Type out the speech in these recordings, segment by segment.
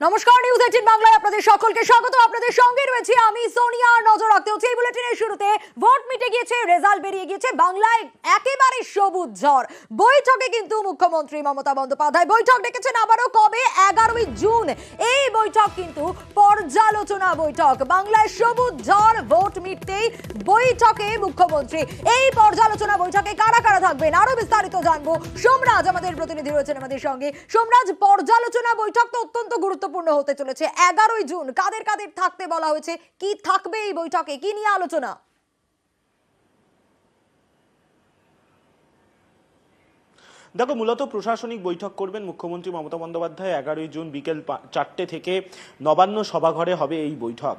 নমস্কার, নিউজ 18 বাংলায় আপনাদের সকলকে স্বাগত। আপনাদের সঙ্গে রয়েছে আমি সোনিয়া। নজর রাখতে হচ্ছে এই বুলেটিনের শুরুতে। ভোট মিটে গিয়েছে, রেজাল্ট বেরিয়ে গিয়েছে, বাংলায় একেবারে সবুজ ঝড়। বৈঠকে কিন্তু মুখ্যমন্ত্রী মমতা বন্দ্যোপাধ্যায় বৈঠক ডেকেছেন আবারও, কবে? 11ই জুন। এই বৈঠক কিন্তু পর্যালোচনা বৈঠক। বাংলায় সবুজ ঝড়, ভোট মিটতেই বৈঠকে মুখ্যমন্ত্রী। এই পর্যালোচনা বৈঠকে কারা কারা থাকবেন আরো বিস্তারিত জানবো। সোমরাজ আমাদের প্রতিনিধি রয়েছেন আমাদের সঙ্গে। সোমরাজ, পর্যালোচনা বৈঠক তো অত্যন্ত গুরুত্বপূর্ণ হতে চলেছে। 11ই জুন কাদের কাদের থাকতে বলা হয়েছে, কি থাকবে এই বৈঠকে, কি নিয়ে আলোচনা? দেখো, মূলত প্রশাসনিক বৈঠক করবেন মুখ্যমন্ত্রী মমতা বন্দ্যোপাধ্যায়। 11ই জুন বিকেল 4টে থেকে নবান্ন সভাঘরে হবে এই বৈঠক।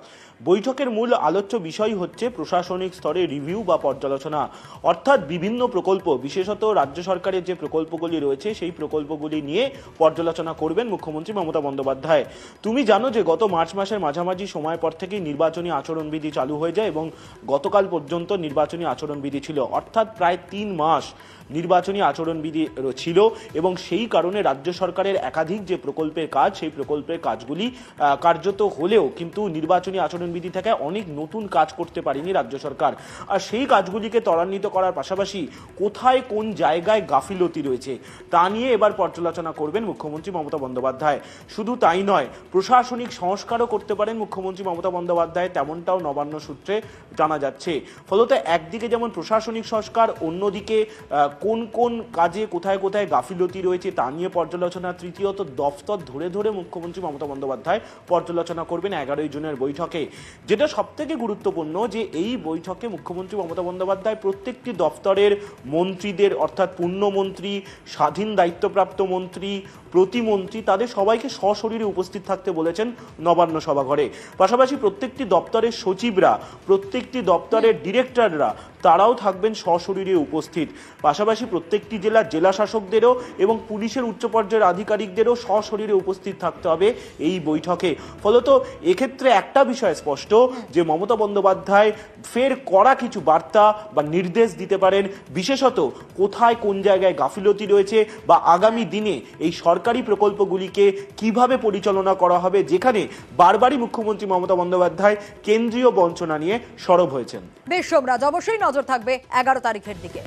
বৈঠকের মূল আলোচ্য বিষয় হচ্ছে প্রশাসনিক স্তরে রিভিউ বা পর্যালোচনা, অর্থাৎ বিভিন্ন প্রকল্প, বিশেষত রাজ্য সরকারের যে প্রকল্পগুলি রয়েছে সেই প্রকল্পগুলি নিয়ে পর্যালোচনা করবেন মুখ্যমন্ত্রী মমতা বন্দ্যোপাধ্যায়। তুমি জানো যে গত মার্চ মাসের মাঝামাঝি সময় পর থেকেই নির্বাচনী আচরণবিধি চালু হয়ে যায় এবং গতকাল পর্যন্ত নির্বাচনী আচরণবিধি ছিল, অর্থাৎ প্রায় 3 মাস নির্বাচনী আচরণবিধি ছিল এবং সেই কারণে রাজ্য সরকারের একাধিক যে প্রকল্পের কাজ, সেই প্রকল্পের কাজগুলি কার্যত হলেও কিন্তু নির্বাচনী আচরণবিধি থেকে অনেক নতুন কাজ করতে পারেনি রাজ্য সরকার। আর সেই কাজগুলিকে ত্বরান্বিত করার পাশাপাশি কোথায় কোন জায়গায় গাফিলতি রয়েছে তা নিয়ে এবার পর্যালোচনা করবেন মুখ্যমন্ত্রী মমতা বন্দ্যোপাধ্যায়। শুধু তাই নয়, প্রশাসনিক সংস্কারও করতে পারেন মুখ্যমন্ত্রী মমতা বন্দ্যোপাধ্যায়, তেমনটাও নবান্ন সূত্রে জানা যাচ্ছে। ফলত একদিকে যেমন প্রশাসনিক সংস্কার, অন্যদিকে কোন কোন কাজে কোথায় কোথায় গাফিলতি রয়েছে তা নিয়ে পর্যালোচনা। তৃতীয়ত, দফতর ধরে ধরে মুখ্যমন্ত্রী মমতা বন্দ্যোপাধ্যায় পর্যালোচনা করবেন 11ই জুনের বৈঠকে। যেটা সবথেকে গুরুত্বপূর্ণ যে এই বৈঠকে মুখ্যমন্ত্রী মমতা বন্দ্যোপাধ্যায় প্রত্যেকটি দফতরের মন্ত্রীদের, অর্থাৎ পূর্ণমন্ত্রী, স্বাধীন দায়িত্বপ্রাপ্ত মন্ত্রী, প্রতিমন্ত্রী, তাদের সবাইকে সশরীরে উপস্থিত থাকতে বলেছেন নবান্ন সভাঘরে। পাশাপাশি প্রত্যেকটি দপ্তরের সচিবরা, প্রত্যেকটি দপ্তরের ডিরেক্টররা তারাও থাকবেন সশরীরে উপস্থিত। পাশাপাশি প্রত্যেকটি জেলার জেলা শাসকদেরও এবং পুলিশের উচ্চ পর্যায়ের আধিকারিকদেরও সশরীরে উপস্থিত থাকতে হবে এই বৈঠকে। ফলত এক্ষেত্রে একটা বিষয় স্পষ্ট যে মমতা বন্দ্যোপাধ্যায় ফের কড়া কিছু বার্তা বা নির্দেশ দিতে পারেন, বিশেষত কোথায় কোন জায়গায় গাফিলতি রয়েছে বা আগামী দিনে এই সরকারি প্রকল্পগুলিকে কিভাবে পরিচালনা করা হবে, যেখানে বারবারই মুখ্যমন্ত্রী মমতা বন্দ্যোপাধ্যায় কেন্দ্রীয় বঞ্চনা নিয়ে সরব হয়েছেন। বেশ সোমরাজ, অবশ্যই নজর থাকবে 11 তারিখের দিকে।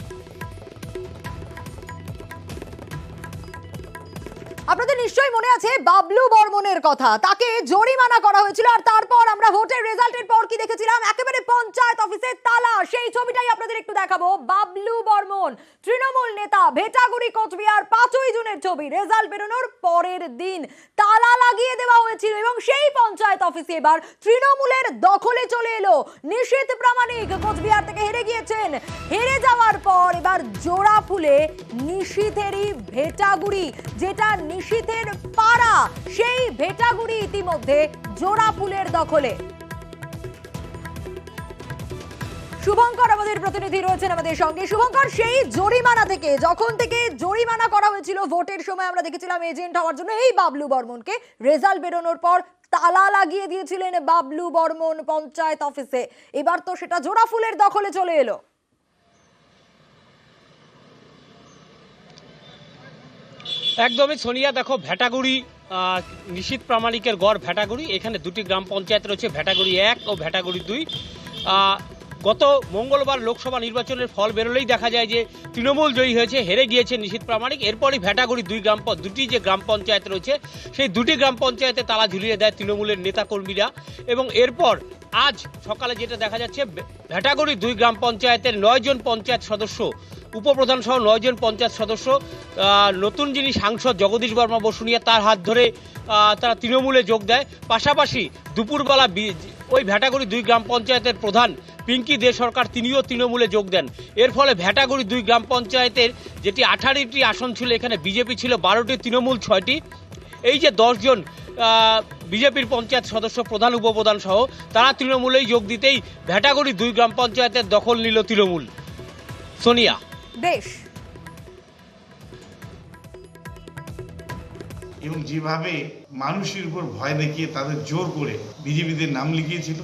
আপনাদের নিশ্চয়ই মনে আছে বাবলু বর্মনের কথা, তাকে জরিমানা করা হয়েছিল। আর তারপর আমরা ভোটের রেজাল্টের পর কি দেখেছিলাম, একেবারে পঞ্চায়েত অফিসে তালা। সেই ছবিটাই আপনাদের একটু দেখাবো। বাবলু বর্মন, তৃণমূল নেতা, ভেটাগুড়ি কোচবিহার, 5ই জুনের ছবি। রেজাল্ট বেরোনোর পরের দিন তালা লাগিয়ে দেওয়া হয়েছিল এবং সেই পঞ্চায়েত অফিসে এবার তৃণমূলের দখলে চলে এলো। নিশীথ প্রামাণিক কোচবিহার থেকে হেরে গিয়েছেন। হেরে যাওয়ার পর এবার জোড়া ফুলে নিশীথেরই ভেটাগুড়ি, যেটা নিশীথের পাড়া, সেই ভেটাগুড়ি ইতিমধ্যে জোড়া ফুলের দখলে। শুভঙ্কর আমাদের প্রতিনিধি রয়েছেন আমাদের সঙ্গে। শুভঙ্কর, সেই জরিমানা থেকে, যখন থেকে জরিমানা করা হয়েছিল ভোটের সময়, আমরা দেখেছিলাম এজেন্ট হওয়ার জন্য এই বাবলু বর্মনকে, রেজাল্ট বেরোনোর পর তালা লাগিয়ে দিয়েছিলেন বাবলু বর্মন পঞ্চায়েত অফিসে। এবার তো সেটা জোড়া ফুলের দখলে চলে এলো। একদমই সোনিয়া, দেখো ভেটাগুড়ি, নিশীথ প্রামাণিকের গড় ভেটাগুড়ি, এখানে দুটি গ্রাম পঞ্চায়েত রয়েছে, ভেটাগুড়ি 1 ও ভেটাগুড়ি 2। গত মঙ্গলবার লোকসভা নির্বাচনের ফল বেরোলেই দেখা যায় যে তৃণমূল জয়ী হয়েছে, হেরে গিয়েছে নিশীথ প্রামাণিক। এরপরই ভেটাগুড়ি দুটি যে গ্রাম পঞ্চায়েত রয়েছে সেই দুটি গ্রাম পঞ্চায়েতে তালা ঝুলিয়ে দেয় তৃণমূলের নেতাকর্মীরা। এবং এরপর আজ সকালে যেটা দেখা যাচ্ছে, ভেটাগুড়ি 2 গ্রাম পঞ্চায়েতের 9 জন পঞ্চায়েত সদস্য, উপপ্রধান সহ 9 জন পঞ্চায়েত সদস্য, নতুন যিনি সাংসদ জগদীশ বর্মা বসুনিয়া, তার হাত ধরে তারা তৃণমূলে যোগ দেয়। পাশাপাশি দুপুরবেলা ওই ভেটাগুড়ি 2 গ্রাম পঞ্চায়েতের প্রধান পিঙ্কি দে সরকার, তিনিও তৃণমূলে যোগ দেন। এর ফলে ভেটাগুড়ি 2 গ্রাম পঞ্চায়েতের যেটি 18টি আসন ছিল, এখানে বিজেপি ছিল 12টি, তৃণমূল 6টি। এই যে 10 জন বিজেপির পঞ্চায়েত সদস্য, প্রধান উপপ্রধান সহ, তারা তৃণমূলেই যোগ দিতেই ভেটাগুড়ি 2 গ্রাম পঞ্চায়েতের দখল নিল তৃণমূল। সোনিয়া, বেশ। এবং যেভাবে মানুষের উপর ভয় দেখিয়ে তাদের জোর করে বিজেপিদের নাম লিখিয়েছিল,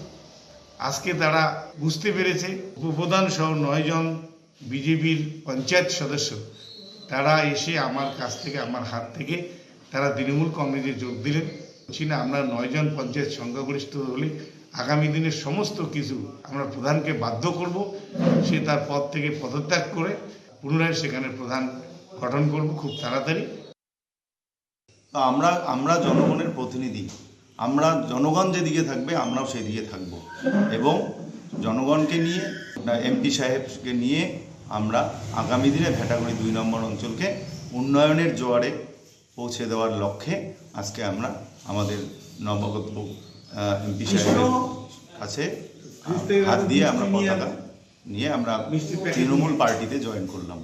আজকে তারা বুঝতে পেরেছে। উপপ্রধান সহ 9 জন বিজেপির পঞ্চায়েত সদস্য তারা এসে আমার কাছ থেকে, আমার হাত থেকে তারা তৃণমূল কংগ্রেসে যোগ দিলেন বলছি না আমরা 9 জন পঞ্চায়েত সংখ্যাগরিষ্ঠ হলে আগামী দিনের সমস্ত কিছু আমরা প্রধানকে বাধ্য করব, সে তার পদ থেকে পদত্যাগ করে পুনরায় সেখানে প্রধান গঠন করব খুব তাড়াতাড়ি। আমরা জনগণের প্রতিনিধি, আমরা জনগণ যেদিকে থাকবে আমরাও সেই দিকে থাকব এবং জনগণকে নিয়ে এমপি সাহেবকে নিয়ে আমরা আগামী দিনে ভেটাগুড়ি 2 নম্বর অঞ্চলকে উন্নয়নের জোয়ারে পৌঁছে দেওয়ার লক্ষ্যে আজকে আমরা আমাদের নবগত এমপি সাহেবের কাছে হাত দিয়ে আমরা পতাকা নিয়ে আমরা তৃণমূল পার্টিতে জয়েন করলাম।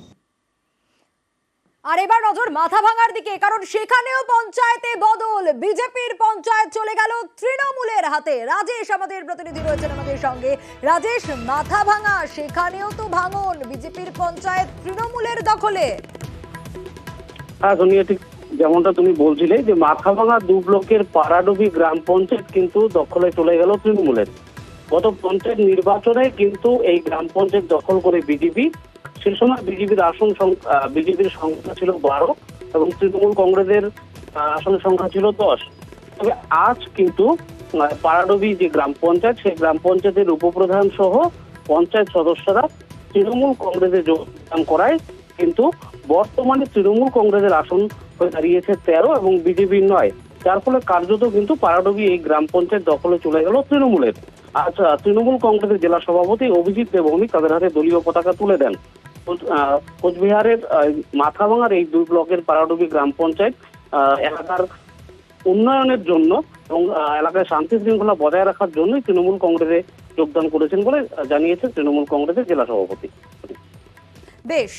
আর এবার নজর মাথা ভাঙার দিকে, কারণ সেখানেও পঞ্চায়েতে বদল, বিজেপির পঞ্চায়েত চলে গেল তৃণমূলের হাতে। রাজেশ আমাদের প্রতিনিধি রয়েছেন আমাদের সঙ্গে। রাজেশ, মাথা ভাঙা, সেখানেও তো ভাঙন, বিজেপির পঞ্চায়েত তৃণমূলের দখলে। হ্যাঁ সোনিয়া, ঠিক যেমনটা তুমি বলছিলে যে মাথাভাঙা 2 ব্লকের পাড়াডুবি গ্রাম পঞ্চায়েত কিন্তু দখলে চলে গেল তৃণমূলের। গত পঞ্চায়েত নির্বাচনে কিন্তু এই গ্রাম পঞ্চায়েত দখল করে বিজেপি। সে সময় বিজেপির সংখ্যা ছিল 12 এবং তৃণমূল কংগ্রেসের আসনের সংখ্যা ছিল 10। তবে আজ কিন্তু পাড়াডুবি যে গ্রাম পঞ্চায়েত, সেই গ্রাম পঞ্চায়েতের উপপ্রধান সহ পঞ্চায়েত সদস্যরা তৃণমূল কংগ্রেসে যোগদান করায় কিন্তু বর্তমানে তৃণমূল কংগ্রেসের আসন হয়ে দাঁড়িয়েছে 13 এবং বিজেপির 9। যার ফলে কার্যত কিন্তু পাড়াডুবি এই গ্রাম পঞ্চায়েত দখলে চলে গেল তৃণমূলের। আজ তৃণমূল কংগ্রেসের জেলা সভাপতি অভিজিৎ দেবভৌমিক তাদের হাতে দলীয় পতাকা তুলে দেন। কোচবিহারের মাথাভাঙার এই 2 ব্লকের পাড়াডুবি গ্রাম পঞ্চায়েত এলাকার উন্নয়নের জন্য এবং এলাকায় শান্তি শৃঙ্খলা বজায় রাখার জন্যই তৃণমূল কংগ্রেসে যোগদান করেছেন বলে জানিয়েছে তৃণমূল কংগ্রেসের জেলা সভাপতি। বেশ,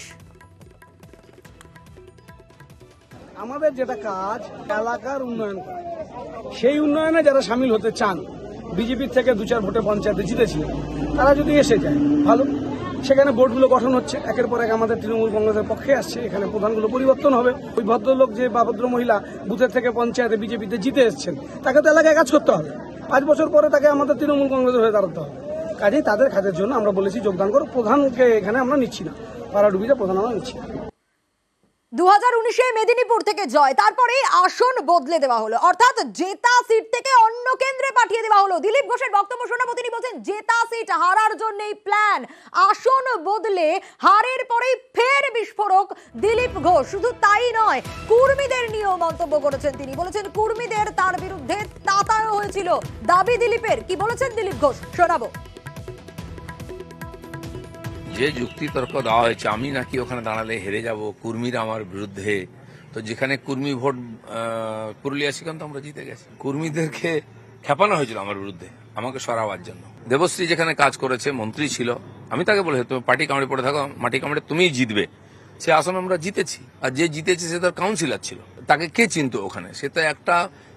আমাদের যেটা কাজ এলাকার উন্নয়ন করা, সেই উন্নয়নে যারা সামিল হতে চান, বিজেপির থেকে 2-4 ভোটে পঞ্চায়েতে জিতেছিল, তারা যদি এসে যায় ভালো। সেখানে বোর্ডগুলো গঠন হচ্ছে, একের পর এক আমাদের তৃণমূল কংগ্রেসের পক্ষে আসছে, এখানে প্রধানগুলো পরিবর্তন হবে। ওই ভদ্রলোক যে বা ভদ্র মহিলা বুথের থেকে পঞ্চায়েতে বিজেপিতে জিতে এসছেন, তাকে তো এলাকায় কাজ করতে হবে। 5 বছর পরে তাকে আমাদের তৃণমূল কংগ্রেসের হয়ে দাঁড়াতে হবে। কাজেই তাদের কাজের জন্য আমরা বলেছি যোগদান করো। প্রধানকে এখানে আমরা নিচ্ছি না, পাড়াডুবিতে প্রধান আমরা নিচ্ছি না। 2019-এ মেদিনীপুর থেকে জয়, তারপরে আসন বদলে দেওয়া হলো, অর্থাৎ জেতা সিট থেকে অন্য কেন্দ্রে পাঠিয়ে দেওয়া হলো। দিলীপ ঘোষের বক্তব্য শোনাবো, তিনি বলছেন জেতা সিট হারার জন্যই প্ল্যান, আসন বদলে হারের পরেই ফের বিস্ফোরক দিলীপ ঘোষ। শুধু তাই নয়, কুর্মীদের নিয়েও মন্তব্য করেছেন তিনি, বলেছেন কুর্মীদের তার বিরুদ্ধে তাতানো হয়েছিল, দাবি দিলীপের। কি বলেছেন দিলীপ ঘোষ শোনাবো। যে যুক্তি তর্ক দেওয়া হয়েছে আমি নাকি ওখানে দাঁড়ালে হেরে যাব, কুর্মীরা আমার বিরুদ্ধে, তো যেখানে কুর্মী ভোট পুরুলিয়া সেখানে তো আমরা জিতে গেছি। কুর্মীদেরকে খেপানো হয়েছিল আমার বিরুদ্ধে, আমাকে সরাবার জন্য। দেবশ্রী যেখানে কাজ করেছে, মন্ত্রী ছিল, আমি তাকে বলেছি তুমি পার্টি কামড়ে পড়ে থাকো, মাটি কামড়ে তুমিই জিতবে। সে আসন আমরা জিতেছি, আর যে জিতেছে সে তার কাউন্সিলর ছিল, তাকে কে চিনত ওখানে? সে তো একটা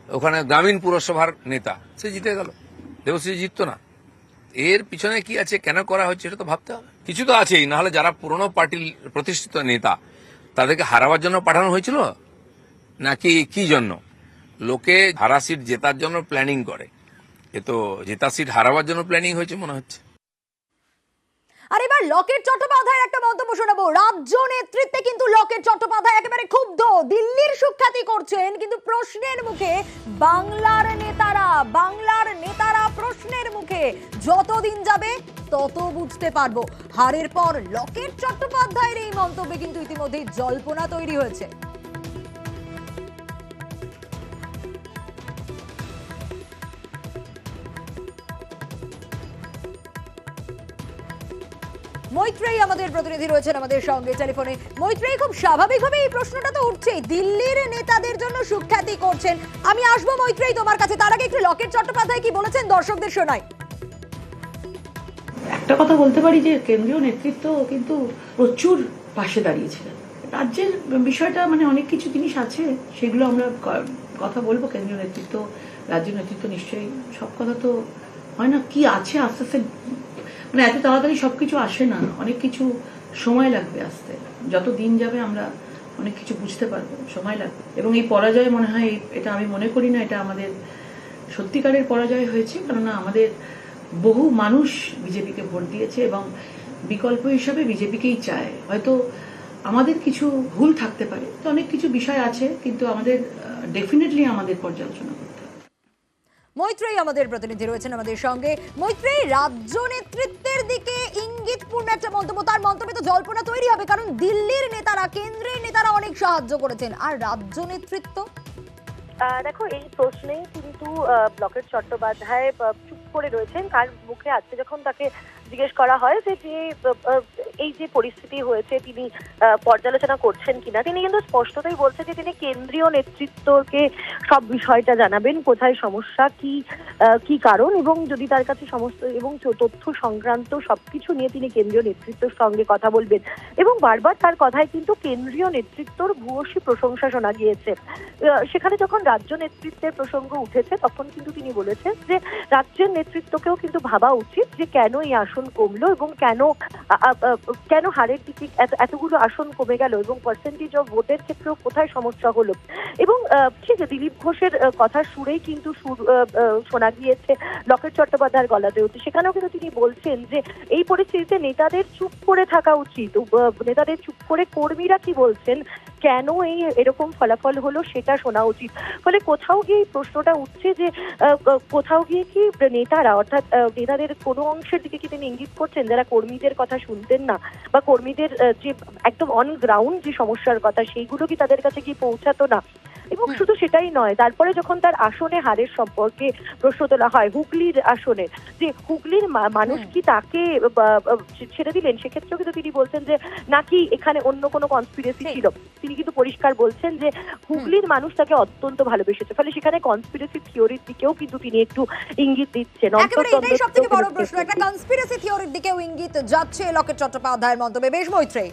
ওখানে গ্রামীণ পুরসভার নেতা, সে জিতে গেল, দেবশ্রী জিততো না। এর পিছনে কি আছে, কেন করা হচ্ছে, এটা তো ভাবতে হবে। কিছু তো আছেই, না হলে যারা পুরনো পার্টির প্রতিষ্ঠিত নেতা তাদেরকে হারাবার জন্য পাঠানো হয়েছিল নাকি কি জন্য? লোকে হারা সিট জেতার জন্য প্ল্যানিং করে, এ তো জেতা সিট হারাবার জন্য প্ল্যানিং হয়েছে মনে হচ্ছে। আর এবার লকেট চট্টোপাধ্যায়ের একটা মন্তব্য শোনাবো। রাজ্য নেতৃত্বে কিন্তু লকেট চট্টোপাধ্যায় একেবারে ক্ষুব্ধ, দিল্লির সুখ্যাতি করছেন, কিন্তু প্রশ্নের মুখে বাংলার নেতারা প্রশ্নের মুখে। যতদিন যাবে তত বুঝতে পারবো। হারের পর লকেট চট্টোপাধ্যায়ের এই মন্তব্যে কিন্তু ইতিমধ্যেই জল্পনা তৈরি হয়েছে। মৈত্রেয়ী আমাদের প্রতিনিধি রয়েছেন আমাদের সঙ্গে টেলিফোনে। মৈত্রেয়ী, খুব স্বাভাবিকভাবে এই প্রশ্নটা তো উঠছেই, দিল্লির নেতাদের জন্য সুখ্যাতি করছেন। আমি আসবো মৈত্রেয়ী তোমার কাছে, তার আগে একটু লকেট চট্টোপাধ্যায় কি বলেছেন দর্শকদের শোনাই। একটা কথা বলতে পারি যে কেন্দ্রীয় নেতৃত্ব কিন্তু প্রচুর পাশে দাঁড়িয়েছিলেন। রাজ্যের বিষয়টা মানে অনেক কিছু জিনিস আছে, সেগুলো আমরা কথা বলবো। কেন্দ্রীয় নেতৃত্ব, রাজ্য নেতৃত্ব নিশ্চয়ই সব কথা তো হয় না, কি আছে আস্তে আস্তে, মানে এত তাড়াতাড়ি সবকিছু আসে না, অনেক কিছু সময় লাগবে আসতে। যত দিন যাবে আমরা অনেক কিছু বুঝতে পারবো, সময় লাগবে। এবং এই পরাজয় মনে হয়, এটা আমি মনে করি না এটা আমাদের সত্যিকারের পরাজয় হয়েছে, কেননা আমাদের বহু মানুষ বিজেপিকে ভোট দিয়েছে এবং বিকল্প হিসাবে বিজেপিকেই চায়। হয়তো আমাদের কিছু ভুল থাকতে পারে, তো অনেক কিছু বিষয় আছে, কিন্তু আমাদের ডেফিনেটলি আমাদের পর্যালোচনা করতে হবে। মৈত্রেয়ী আমাদের প্রতিনিধি রয়েছেন আমাদের সঙ্গে। মৈত্রেয়ী, রাজ্য নেতৃত্বের দিকে ইঙ্গিতপূর্ণ একটা মন্তব্য, তার মন্তব্যে তো জল্পনা তৈরি হবে, কারণ দিল্লির নেতারা, কেন্দ্রের নেতারা অনেক সাহায্য করেছেন, আর রাজ্য নেতৃত্ব। দেখো, এই প্রশ্নে কিন্তু ব্লকেট চট্টোপাধ্যায় চুপ করে রয়েছেন। কার মুখে আজকে যখন তাকে জিজ্ঞেস করা হয় যে এই যে পরিস্থিতি হয়েছে তিনি পর্যালোচনা করছেন কিনা, তিনি কিন্তু স্পষ্টতই বলছেন যে তিনি কেন্দ্রীয় নেতৃত্বকে সব বিষয়টা জানাবেন, কোথায় সমস্যা, কি কারণ, এবং যদি তার কাছে সমস্ত এবং তথ্য সংক্রান্ত সবকিছু নিয়ে তিনি কেন্দ্রীয় নেতৃত্বের সঙ্গে কথা বলবেন। এবং বারবার তার কথায় কিন্তু কেন্দ্রীয় নেতৃত্বর ভূয়সী প্রশংসা শোনা গিয়েছে। সেখানে যখন রাজ্য নেতৃত্বের প্রসঙ্গ উঠেছে তখন কিন্তু তিনি বলেছেন যে রাজ্যের নেতৃত্বকেও কিন্তু ভাবা উচিত যে কেন এই আসন কমলো এবং কেন হারের দিকে এতগুলো আসন কমে গেল এবং পার্সেন্টেজ অফ ভোটের ক্ষেত্রেও কোথায় সমস্যা হলো। এবং ঠিক দিলীপ ঘোষের কথার সুরেই কিন্তু শোনা গিয়েছে লকেট চট্টোপাধ্যায়ের গলাতেও। সেখানেও কিন্তু তিনি বলছেন যে এই পরিস্থিতিতে নেতাদের চুপ করে থাকা উচিত, নেতাদের চুপ করে কর্মীরা কি বলছেন, কেন এই এরকম ফলাফল হলো সেটা শোনা উচিত। ফলে কোথাও গিয়ে এই প্রশ্নটা উঠছে যে কোথাও গিয়ে কি নেতারা, অর্থাৎ নেতাদের কোনো অংশের দিকে কি তিনি ইঙ্গিত করছেন যারা কর্মীদের কথা শুনতেন না বা কর্মীদের যে একদম অন গ্রাউন্ড যে সমস্যার কথা সেইগুলো কি তাদের কাছে গিয়ে পৌঁছাতো না। এবং শুধু সেটাই নয়, তারপরে যখন তার আসনে হারের সম্পর্কে প্রশ্ন তোলা হয়, হুগলির আসনে যে হুগলির মানুষ কি তাকে ছেড়ে দিলেন, সেক্ষেত্রেও কিন্তু তিনি বলছেন যে নাকি এখানে অন্য কোনো কনস্পিরেসি ছিল। তিনি কিন্তু পরিষ্কার বলছেন যে হুগলির মানুষ তাকে অত্যন্ত ভালোবেসেছে। ফলে সেখানে কনস্পিরেসি থিওরির দিকেও কিন্তু তিনি একটু ইঙ্গিত দিচ্ছেন। এটাই সবথেকে বড় প্রশ্ন, একটা কনস্পিরেসি থিওরির দিকেও ইঙ্গিত যাচ্ছে লকেট চট্টোপাধ্যায়ের মন্তব্যে। বেশ মৈত্রেয়ী।